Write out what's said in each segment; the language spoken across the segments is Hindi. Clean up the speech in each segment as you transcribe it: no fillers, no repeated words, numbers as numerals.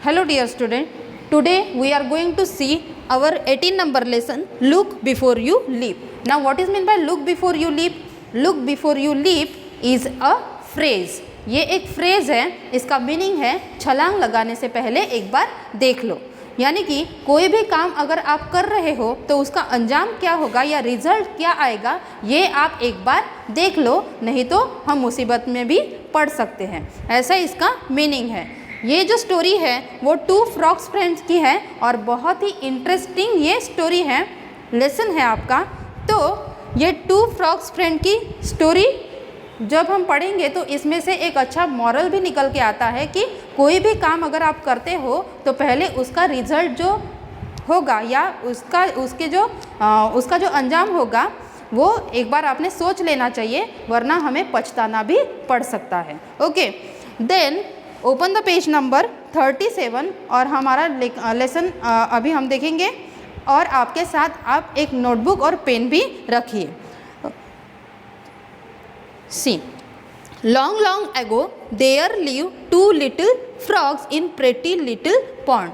Hello dear student, today we are going to see our 18 number lesson, look before you leap. Now what is meant by look before you leap? Look before you leap is a phrase. ये एक फ्रेज है, इसका मीनिंग है छलांग लगाने से पहले एक बार देख लो। यानी कि कोई भी काम अगर आप कर रहे हो तो उसका अंजाम क्या होगा या रिजल्ट क्या आएगा ये आप एक बार देख लो, नहीं तो हम मुसीबत में भी पड़ सकते हैं। ऐसा इसका मीनिंग है। ये जो स्टोरी है वो टू फ्रॉग्स फ्रेंड्स की है और बहुत ही इंटरेस्टिंग ये स्टोरी है, लेसन है आपका। तो ये टू फ्रॉग्स फ्रेंड की स्टोरी जब हम पढ़ेंगे तो इसमें से एक अच्छा मॉरल भी निकल के आता है कि कोई भी काम अगर आप करते हो तो पहले उसका रिजल्ट जो होगा या उसका जो अंजाम होगा वो एक बार आपने सोच लेना चाहिए, वरना हमें पछताना भी पड़ सकता है। Okay, then open the page number 37 और हमारा लेसन अभी हम देखेंगे और आपके साथ आप एक नोटबुक और पेन भी रखिए। See, long ago there lived two little frogs in pretty little pond.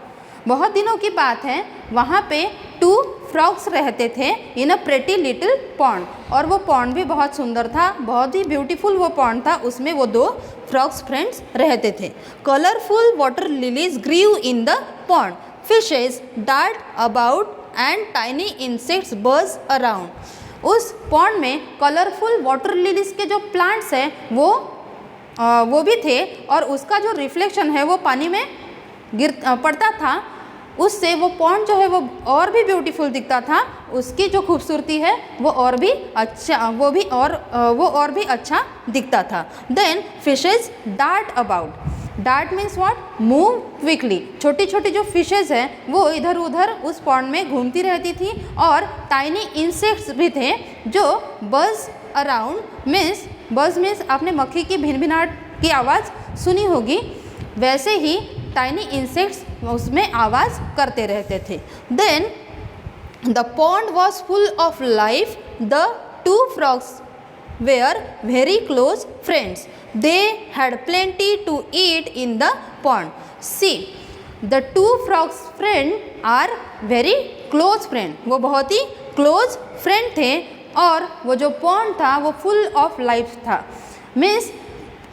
बहुत दिनों की बात है, वहाँ पे टू फ्रॉग्स रहते थे इन अ प्रेटी लिटिल पॉन्ड, और वो पॉन्ड भी बहुत सुंदर था, बहुत ही ब्यूटीफुल वो पॉन्ड था। उसमें वो दो फ्रॉग्स फ्रेंड्स रहते थे। Colourful water lilies grew in the pond, fishes dart about and tiny insects buzz around. उस पॉन्ड में कलरफुल वाटर लिलीज के जो प्लांट्स हैं वो भी थे, और उसका जो रिफ्लेक्शन है वो पानी में पड़ता था, उससे वो पॉन्ड जो है वो और भी ब्यूटीफुल दिखता था। उसकी जो खूबसूरती है वो और भी अच्छा दिखता था। Then fishes dart about, dart means what, move quickly. छोटी छोटी जो फिशेज हैं वो इधर उधर उस पॉन्ड में घूमती रहती थी, और टाइनी इंसेक्ट्स भी थे जो बज अराउंड मीन्स, बज मीन्स आपने मक्खी की भिनभिनाहट की आवाज़ सुनी होगी, वैसे ही टाइनी इंसेक्ट्स उसमें आवाज़ करते रहते थे। Then the pond was full of life, the two frogs were very close friends. They had plenty to eat in the pond. See, the two frogs friend are very close friend. वो बहुत ही close friend थे, और वो जो pond था वो full of life था। मीन्स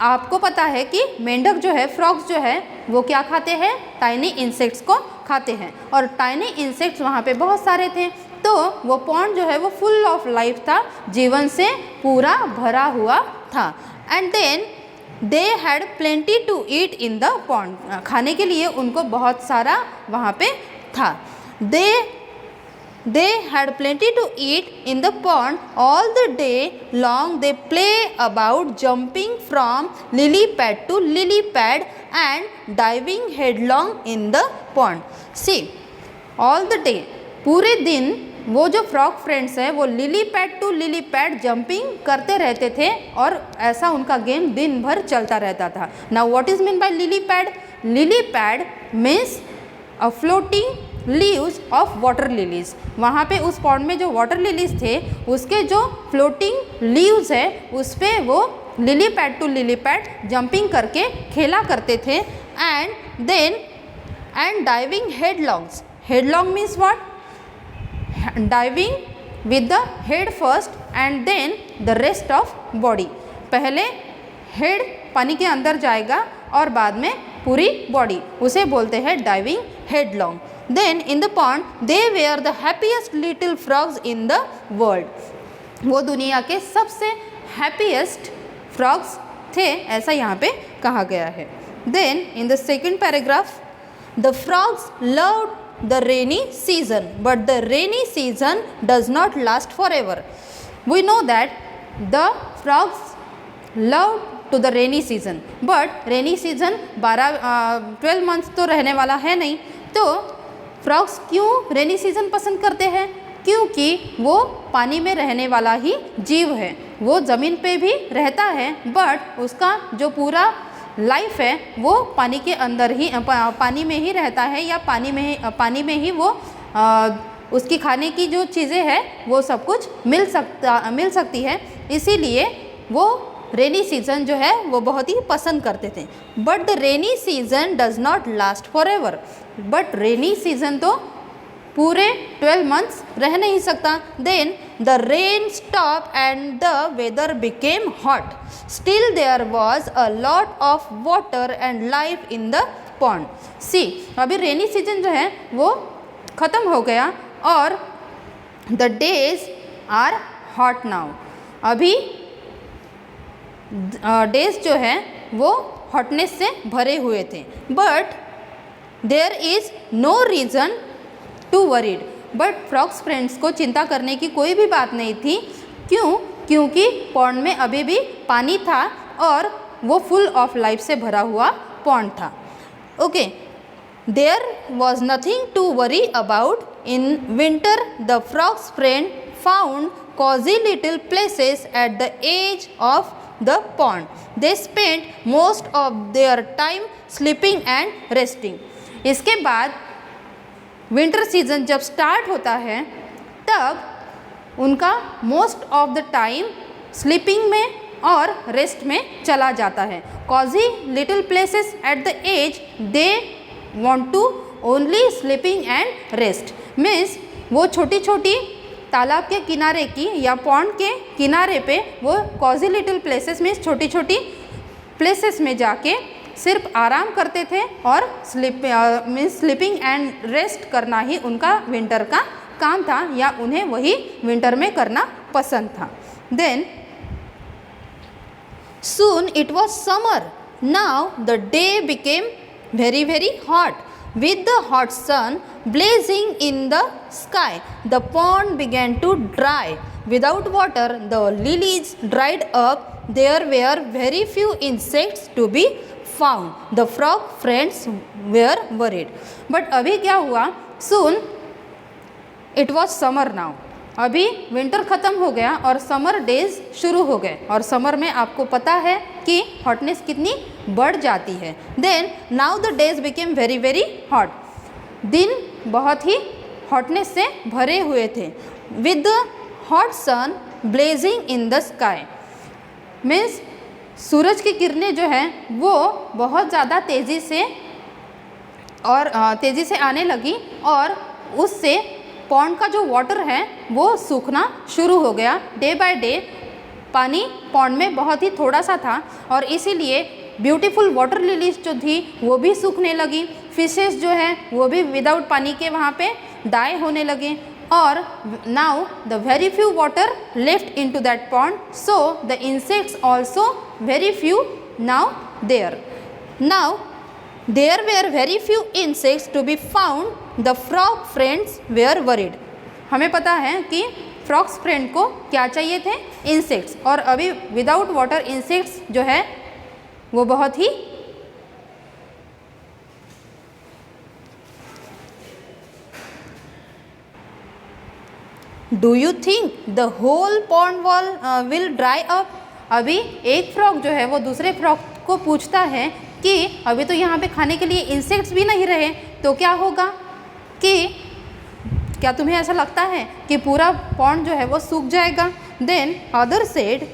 आपको पता है कि मेंढक जो है, फ्रॉग्स जो है वो क्या खाते हैं, टाइनी इंसेक्ट्स को खाते हैं, और टाइनी इंसेक्ट्स वहाँ पे बहुत सारे थे। तो वो पॉन्ड जो है वो फुल ऑफ लाइफ था, जीवन से पूरा भरा हुआ था। And then they had plenty to eat in the pond, खाने के लिए उनको बहुत सारा वहाँ पे था। They had plenty to eat in the pond all the day long. They play about jumping from lily pad to lily pad and diving headlong in the pond. See, all the day, पूरे दिन वो जो फ्रॉग फ्रेंड्स हैं वो lily pad to lily pad jumping करते रहते थे, और ऐसा उनका गेम दिन भर चलता रहता था। Now what is mean by lily pad? Lily pad means a floating leaves of water lilies. वहाँ पे उस पॉन्ड में जो वाटर लिलीज थे उसके जो फ्लोटिंग लीव्स है उस पर वो lily pad to lily pad jumping करके खेला करते थे। And diving headlongs, headlong means what, diving with the head first and then the rest of body. पहले हेड पानी के अंदर जाएगा और बाद में पूरी बॉडी, उसे बोलते हैं diving headlong. Then in the pond they were the happiest little frogs in the world. वो दुनिया के सबसे हैप्पीएस्ट फ्रॉग्स थे, ऐसा यहाँ पे कहा गया है। Then in the second paragraph, the frogs loved the rainy season, but the rainy season does not last forever. We know that the frogs love to the rainy season, but rainy season 12 months तो रहने वाला है नहीं। तो फ्रॉग्स क्यों रेनी सीजन पसंद करते हैं? क्योंकि वो पानी में रहने वाला ही जीव है, वो ज़मीन पे भी रहता है बट उसका जो पूरा लाइफ है वो पानी के अंदर ही, पानी में ही रहता है, या पानी में ही वो उसकी खाने की जो चीज़ें हैं वो सब कुछ मिल सकती है। इसीलिए वो रेनी सीजन जो है वो बहुत ही पसंद करते थे। But the rainy season does not last for ever, but rainy season तो पूरे 12 मंथ्स रह नहीं सकता। Then the rain stop and the weather became hot, still there was a lot of water and life in the pond. See, अभी रेनी सीजन जो है वो ख़त्म हो गया और the days are hot now, अभी डेज जो है वो हॉटनेस से भरे हुए थे। But there is no reason to worried, but frogs friends को चिंता करने की कोई भी बात नहीं थी। क्यों? क्योंकि पॉन्ड में अभी भी पानी था और वो फुल ऑफ लाइफ से भरा हुआ पॉन्ड था। Okay, there was nothing to worry about. In winter the frogs friend found cozy little places at the edge of the pond. They spent most of their time sleeping and resting. इसके बाद विंटर सीजन जब स्टार्ट होता है तब उनका most of the time sleeping में और रेस्ट में चला जाता है। Cosy little places at the edge, they want to only sleeping and rest, means वो छोटी छोटी तालाब के किनारे की या पॉन्ड के किनारे पे वो कॉजी लिटिल प्लेसेस में छोटी छोटी प्लेसेस में जाके सिर्फ आराम करते थे और स्लीपिंग एंड रेस्ट करना ही उनका विंटर का काम था या उन्हें वही विंटर में करना पसंद था। Then soon it was summer, now the day became very very hot with the hot sun blazing in the sky. The pond began to dry. Without water, the lilies dried up. There were very few insects to be found. The frog friends were worried. But अभी क्या हुआ? Soon it was summer now. अभी विंटर ख़त्म हो गया और समर डेज शुरू हो गए और समर में आपको पता है कि हॉटनेस कितनी बढ़ जाती है। Then now the days became very very hot, दिन बहुत ही हॉटनेस से भरे हुए थे। With the hot sun blazing in the sky, means सूरज की किरणें जो हैं वो बहुत ज़्यादा तेज़ी से आने लगी और उससे पॉन्ड का जो वाटर है वो सूखना शुरू हो गया। डे बाय डे पानी पॉन्ड में बहुत ही थोड़ा सा था और इसीलिए ब्यूटीफुल वाटर लिलीज जो थी वो भी सूखने लगी। फिशेस जो है वो भी विदाउट पानी के वहाँ पे डाई होने लगे और now the very few water left into that pond, so the insects also very few now there. Now there were very few insects to be found. The frog friends were worried. हमें पता है कि फ्रॉग्स फ्रेंड को क्या चाहिए थे? इंसेक्ट्स, और अभी विदाउट वाटर इंसेक्ट्स जो है वो बहुत ही do you think the whole pond wall will dry up? अभी एक फ्रॉग जो है वो दूसरे फ्रॉग को पूछता है कि अभी तो यहाँ पे खाने के लिए इंसेक्ट्स भी नहीं रहे तो क्या होगा, कि क्या तुम्हें ऐसा लगता है कि पूरा पॉन्ड जो है वो सूख जाएगा? Then other said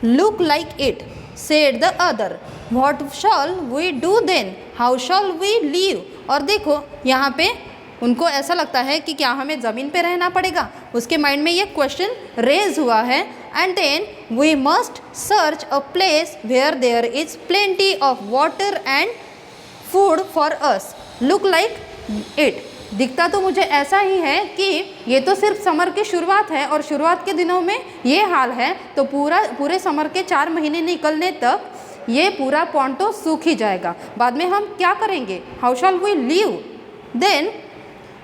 look like it, said the other, what shall we do then, how shall we live? और देखो यहाँ पे उनको ऐसा लगता है कि क्या हमें ज़मीन पे रहना पड़ेगा, उसके माइंड में ये क्वेश्चन रेज हुआ है। And then we must search a place where there is plenty of water and food for us, look like it. दिखता तो मुझे ऐसा ही है कि ये तो सिर्फ समर की शुरुआत है और शुरुआत के दिनों में ये हाल है तो पूरे समर के 4 महीने निकलने तक ये पूरा पॉन्ड तो सूख ही जाएगा। बाद में हम क्या करेंगे? How shall we live? Then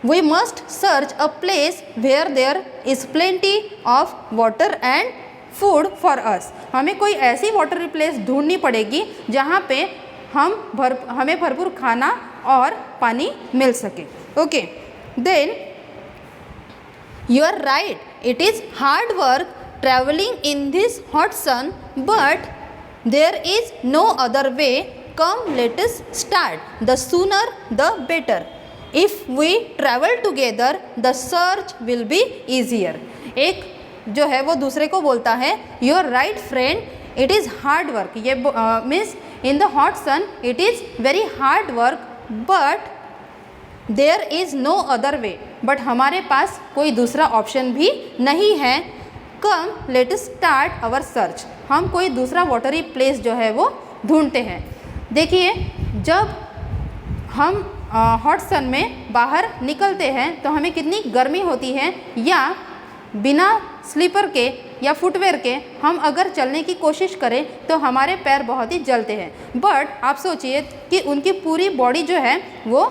we must search a place where there is plenty of water and food for us. हमें कोई ऐसी वाटर प्लेस ढूंढनी पड़ेगी जहाँ पे हमें भरपूर खाना और पानी मिल सके। Okay, then you are right, it is hard work traveling in this hot sun, but there is no other way. Come, let us start. The sooner the better. If we travel together, the search will be easier. एक जो है वो दूसरे को बोलता है your right friend, it is hard work. ये means in the hot sun it is very hard work but there is no other way, but हमारे पास कोई दूसरा ऑप्शन भी नहीं है। Come let us start our search, हम कोई दूसरा वाटरी प्लेस जो है वो ढूंढते हैं। देखिए जब हम हॉट सन में बाहर निकलते हैं तो हमें कितनी गर्मी होती है, या बिना स्लीपर के या फुटवेयर के हम अगर चलने की कोशिश करें तो हमारे पैर बहुत ही जलते हैं। बट आप सोचिए कि उनकी पूरी बॉडी जो है वो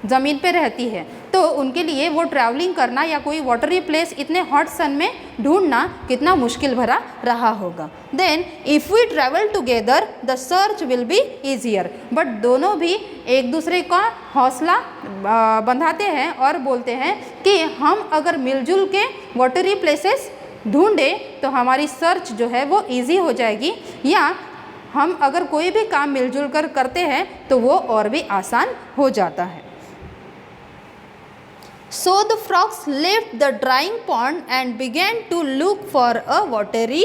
ज़मीन पे रहती है, तो उनके लिए वो ट्रैवलिंग करना या कोई वाटरी प्लेस इतने हॉट सन में ढूंढना कितना मुश्किल भरा रहा होगा। Then if we travel together the search will be easier, but दोनों भी एक दूसरे का हौसला बंधाते हैं और बोलते हैं कि हम अगर मिलजुल के वाटरी प्लेसेस ढूंढें तो हमारी सर्च जो है वो ईजी हो जाएगी, या हम अगर कोई भी काम मिलजुल कर करते हैं तो वो और भी आसान हो जाता है। So the frogs left the drying pond and began to look for a watery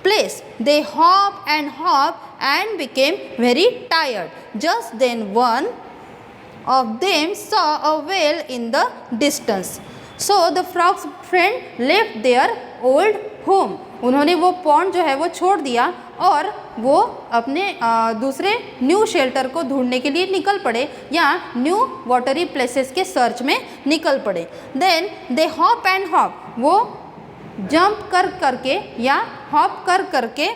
place. They hopped and became very tired. Just then one of them saw a whale in the distance. So the frogs friend left their old home. उन्होंने वो पॉन्ड जो है वो छोड़ दिया और वो अपने दूसरे न्यू शेल्टर को ढूंढने के लिए निकल पड़े, या न्यू वाटरी प्लेसेस के सर्च में निकल पड़े। Then they hop and hop, वो जंप कर करके या हॉप कर करके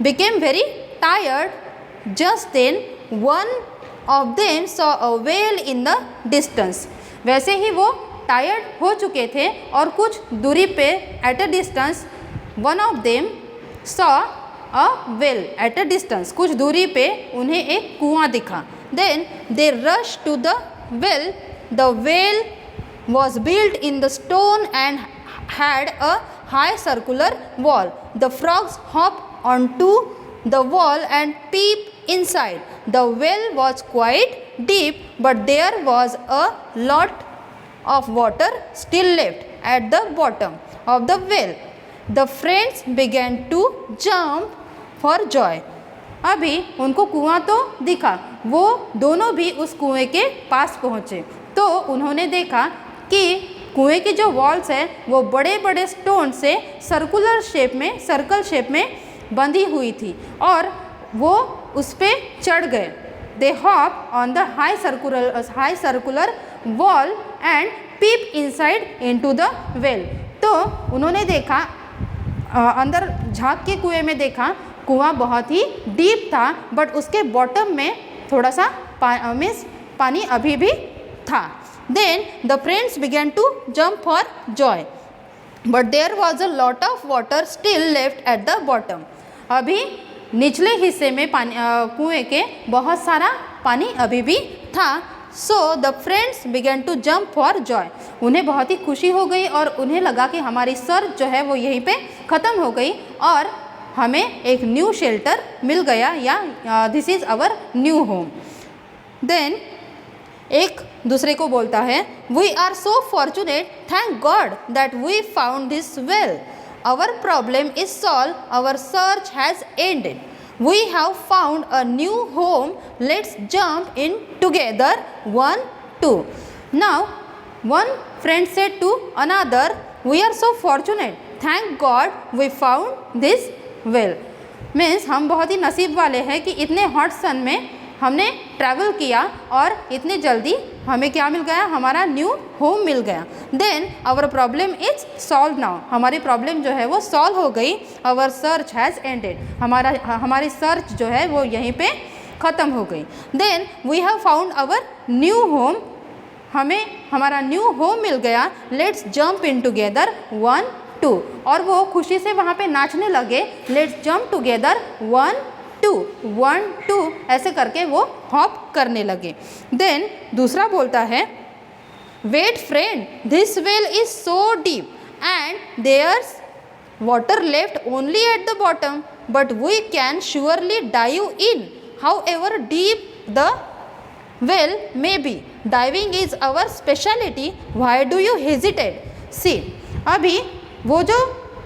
became very tired. Just then one of them saw a whale in the distance. वैसे ही वो टायर्ड हो चुके थे और कुछ दूरी पे at a distance one of them saw a well at a distance, कुछ दूरी पे उन्हें एक कुआं दिखा। Then they rush to the well, the well was built in the stone and had a high circular wall. The frogs hop on to the wall and peep inside. The well was quite deep but there was a lot of water still left at the bottom of the well. The friends began to jump for joy. अभी उनको कुआं तो दिखा, वो दोनों भी उस कुएं के पास पहुँचे तो उन्होंने देखा कि कुएं की जो वॉल्स है वो बड़े बड़े स्टोन से सर्कुलर शेप में, सर्कल शेप में बंधी हुई थी और वो उस पर चढ़ गए। They hop on the high circular wall and peep inside into the well. तो उन्होंने देखा, अंदर झाँक के कुएं में देखा, कुआं बहुत ही डीप था बट उसके बॉटम में थोड़ा सा पानी अभी भी था। Then the friends began to jump for joy, but there was a lot of water still left at the bottom. अभी निचले हिस्से में पानी कुएं के बहुत सारा पानी अभी भी था। So the friends began to jump for joy. उन्हें बहुत ही खुशी हो गई और उन्हें लगा कि हमारी सर्च जो है वो यहीं पे ख़त्म हो गई और हमें एक न्यू शेल्टर मिल गया, या this is our new home. Then एक दूसरे को बोलता है we are so fortunate, thank God that we found this well. Our problem is solved. Our search has ended. We have found a new home. Let's jump in together. 1, 2. Now, one friend said to another, we are so fortunate. Thank God we found this well. Means हम बहुत ही नसीब वाले हैं कि इतने हॉट सन में हमने ट्रैवल किया और इतने जल्दी हमें क्या मिल गया, हमारा न्यू होम मिल गया। Then our problem is solve now. हमारी प्रॉब्लम जो है वो सॉल्व हो गई। Our search has ended. हमारी सर्च जो है वो यहीं पे ख़त्म हो गई। Then we have found our new home. हमें हमारा न्यू होम मिल गया। Let's jump in together 1, 2। और वो खुशी से वहाँ पे नाचने लगे। लेट्स जंप टुगेदर 1, 2, 1, 2 ऐसे करके वो हॉप करने लगे। देन दूसरा बोलता है wait friend, this well is so deep and there's water left only at the bottom but we can surely dive in however deep the well may be. Diving is our speciality, why do you hesitate. See, अभी वो जो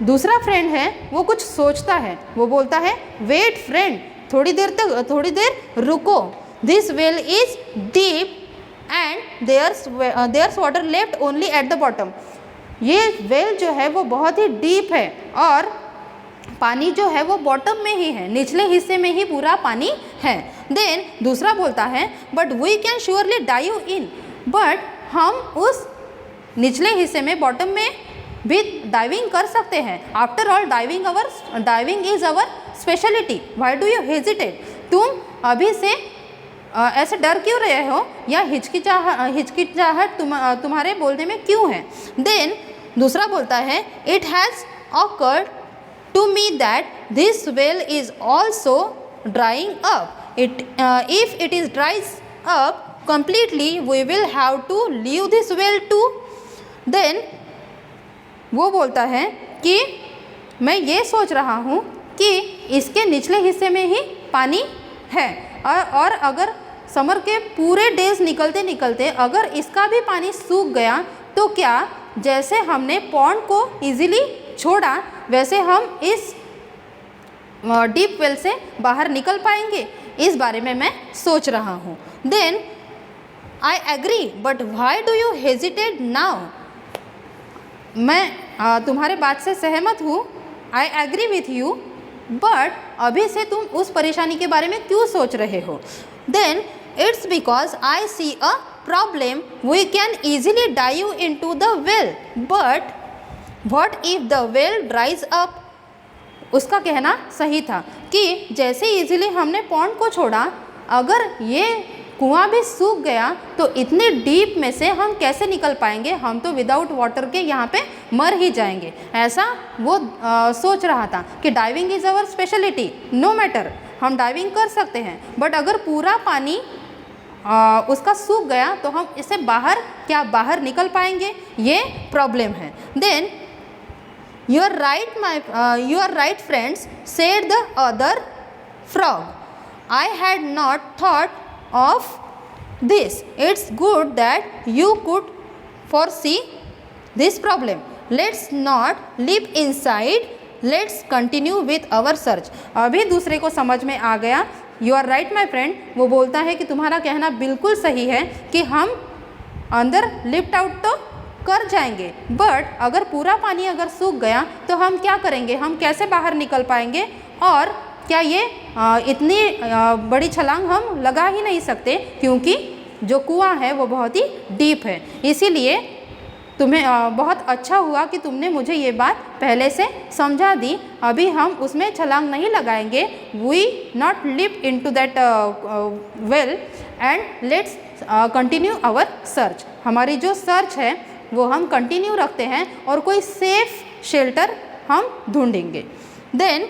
दूसरा फ्रेंड है वो कुछ सोचता है, वो बोलता है वेट फ्रेंड, थोड़ी देर रुको, this well is deep and there's water left only at the bottom. ये वेल जो है वो बहुत ही डीप है और पानी जो है वो बॉटम में ही है, निचले हिस्से में ही पूरा पानी है। देन दूसरा बोलता है but we can surely dive in, but हम उस निचले हिस्से में बॉटम में भी डाइविंग कर सकते हैं। After all diving is our speciality, why do you hesitate, तुम अभी से ऐसे डर क्यों रहे हो या हिचकिचाहट तुम्हारे बोलने में क्यों है। देन दूसरा बोलता है it has awkward to me that this well is also drying up, if it is dries up completely we will have to leave this well too। then वो बोलता है कि मैं ये सोच रहा हूँ कि इसके निचले हिस्से में ही पानी है और अगर समर के पूरे डेज निकलते निकलते अगर इसका भी पानी सूख गया तो क्या जैसे हमने पॉन्ड को इजीली छोड़ा वैसे हम इस डीप वेल से बाहर निकल पाएंगे, इस बारे में मैं सोच रहा हूँ। Then I agree but why do you hesitate now, मैं तुम्हारे बात से सहमत हूँ, I agree with you, but अभी से तुम उस परेशानी के बारे में क्यों सोच रहे हो। Then it's because I see a problem, we can easily dive in to the well but what if the well dries up. उसका कहना सही था कि जैसे इजीली हमने पॉन्ड को छोड़ा अगर ये कुआं भी सूख गया तो इतने डीप में से हम कैसे निकल पाएंगे, हम तो विदाउट वाटर के यहाँ पे मर ही जाएंगे। ऐसा वो सोच रहा था कि diving is our speciality, no matter हम डाइविंग कर सकते हैं, बट अगर पूरा पानी उसका सूख गया तो हम इससे बाहर निकल पाएंगे, ये प्रॉब्लम है। Then You are right friends, said the other frog. I had not thought of this. It's good that you could foresee this problem. Let's not live inside. Let's continue with our search. अभी दूसरे को समझ में आ गया। You are right my friend, वो बोलता है कि तुम्हारा कहना बिल्कुल सही है कि हम अंदर लिफ्ट आउट तो कर जाएंगे, बट अगर पूरा पानी अगर सूख गया तो हम क्या करेंगे, हम कैसे बाहर निकल पाएंगे और क्या ये इतनी बड़ी छलांग हम लगा ही नहीं सकते क्योंकि जो कुआं है वो बहुत ही डीप है। इसीलिए तुम्हें बहुत अच्छा हुआ कि तुमने मुझे ये बात पहले से समझा दी, अभी हम उसमें छलांग नहीं लगाएंगे। We not live in to that well and let's continue our search. हमारी जो सर्च है वो हम कंटिन्यू रखते हैं और कोई सेफ शेल्टर हम ढूंढेंगे। Then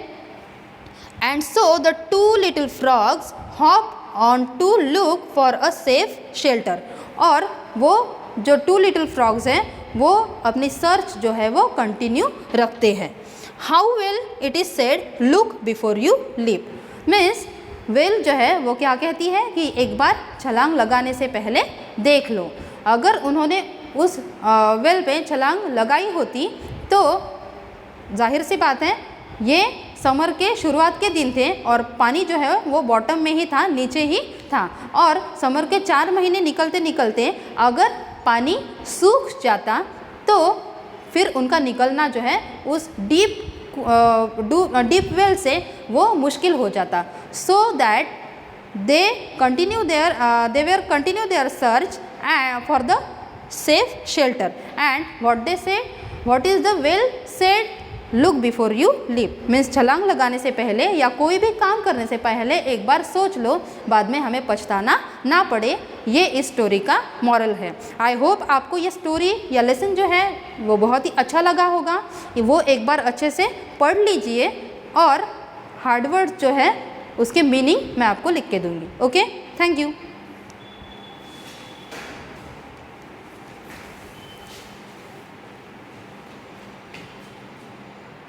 and so the two little frogs hop on to look for a safe shelter. और वो जो टू लिटिल फ्रॉग्स हैं वो अपनी सर्च जो है वो कंटिन्यू रखते हैं। How well it is said look before you leap, means well जो है वो क्या कहती है कि एक बार छलांग लगाने से पहले देख लो। अगर उन्होंने उस वेल पे छलांग लगाई होती तो जाहिर सी बात है ये समर के शुरुआत के दिन थे और पानी जो है वो बॉटम में ही था, नीचे ही था, और समर के 4 महीने निकलते निकलते अगर पानी सूख जाता तो फिर उनका निकलना जो है उस डीप वेल से वो मुश्किल हो जाता। So that they were continue their search for the safe shelter and what they said, what is the well said, look before you leap, means छलांग लगाने से पहले या कोई भी काम करने से पहले एक बार सोच लो, बाद में हमें पछताना ना पड़े। ये इस स्टोरी का मॉरल है। आई होप आपको ये स्टोरी या लेसन जो है वो बहुत ही अच्छा लगा होगा। वो एक बार अच्छे से पढ़ लीजिए और हार्डवर्ड जो है उसके मीनिंग मैं आपको लिख के दूंगी। Okay, thank you.